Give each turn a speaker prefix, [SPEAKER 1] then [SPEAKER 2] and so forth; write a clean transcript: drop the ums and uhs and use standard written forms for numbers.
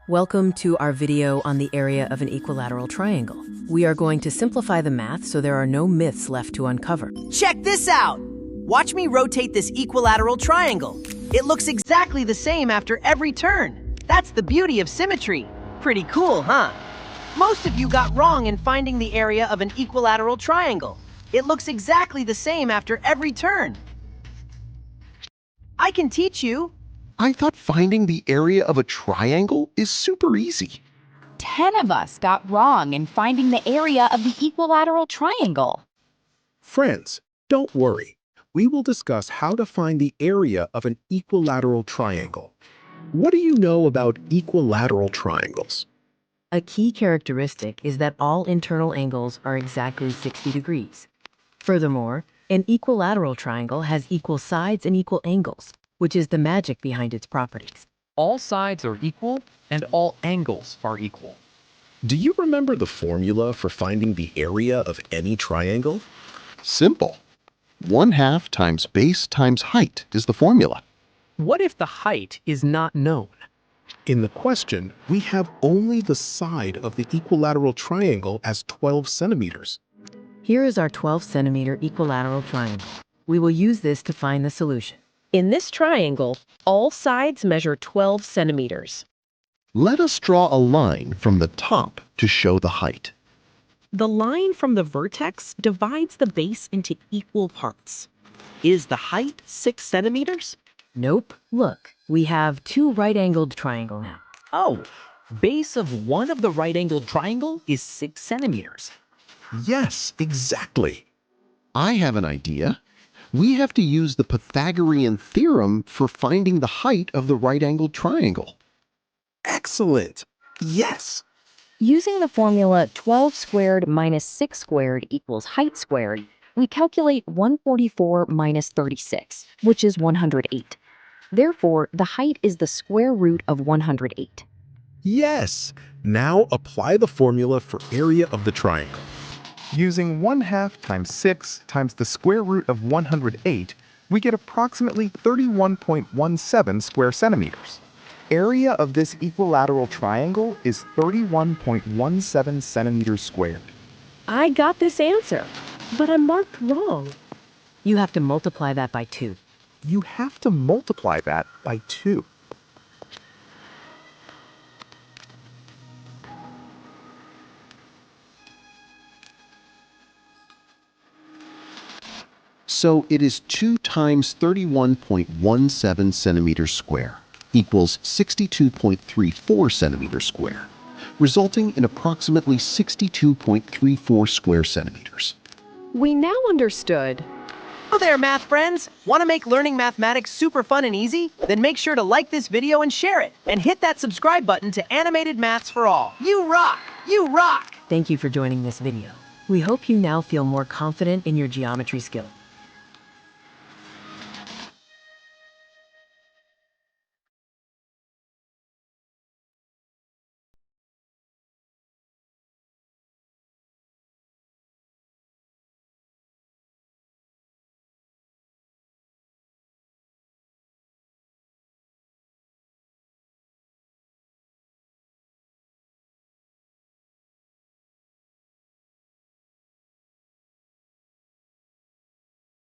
[SPEAKER 1] Welcome to our video on the area of an equilateral triangle. We are going to simplify the math so there are no myths left to uncover.
[SPEAKER 2] Check this out! Watch me rotate this equilateral triangle. It looks exactly the same after every turn. That's the beauty of symmetry. Pretty cool, huh? Most of you got wrong in finding the area of an equilateral triangle. It looks exactly the same after every turn. I can teach you.
[SPEAKER 3] I thought finding the area of a triangle is super easy.
[SPEAKER 4] 10 of us got wrong in finding the area of the equilateral triangle.
[SPEAKER 5] Friends, don't worry. We will discuss how to find the area of an equilateral triangle. What do you know about equilateral triangles?
[SPEAKER 1] A key characteristic is that all internal angles are exactly 60 degrees. Furthermore, an equilateral triangle has equal sides and equal angles, which is the magic behind its properties.
[SPEAKER 6] All sides are equal and all angles are equal.
[SPEAKER 5] Do you remember the formula for finding the area of any triangle?
[SPEAKER 3] Simple. 1/2 times base times height is the formula.
[SPEAKER 7] What if the height is not known?
[SPEAKER 5] In the question, we have only the side of the equilateral triangle as 12 centimeters.
[SPEAKER 1] Here is our 12-centimeter equilateral triangle. We will use this to find the solution.
[SPEAKER 8] In this triangle, all sides measure 12 centimeters.
[SPEAKER 3] Let us draw a line from the top to show the height.
[SPEAKER 8] The line from the vertex divides the base into equal parts. Is the height 6 centimeters?
[SPEAKER 1] Nope. Look, we have two right-angled triangles now.
[SPEAKER 7] Oh, base of one of the right-angled triangle is 6 centimeters.
[SPEAKER 5] Yes, exactly.
[SPEAKER 3] I have an idea. We have to use the Pythagorean theorem for finding the height of the right-angled triangle.
[SPEAKER 5] Excellent. Yes.
[SPEAKER 4] Using the formula 12 squared minus 6 squared equals height squared, we calculate 144 minus 36, which is 108. Therefore, the height is the square root of 108.
[SPEAKER 5] Yes. Now apply the formula for area of the triangle.
[SPEAKER 9] Using 1/2 times 6 times the square root of 108, we get approximately 31.17 square centimeters. Area of this equilateral triangle is 31.17 centimeters squared.
[SPEAKER 8] I got this answer, but I'm marked wrong.
[SPEAKER 1] You have to multiply that by 2.
[SPEAKER 9] You have to multiply that by 2.
[SPEAKER 3] So it is 2 times 31.17 centimeters square equals 62.34 centimeters square, resulting in approximately 62.34 square centimeters.
[SPEAKER 8] We now understood.
[SPEAKER 2] Hello there, math friends! Want to make learning mathematics super fun and easy? Then make sure to like this video and share it, and hit that subscribe button to Animated Maths for All. You rock! You rock!
[SPEAKER 1] Thank you for joining this video. We hope you now feel more confident in your geometry skills.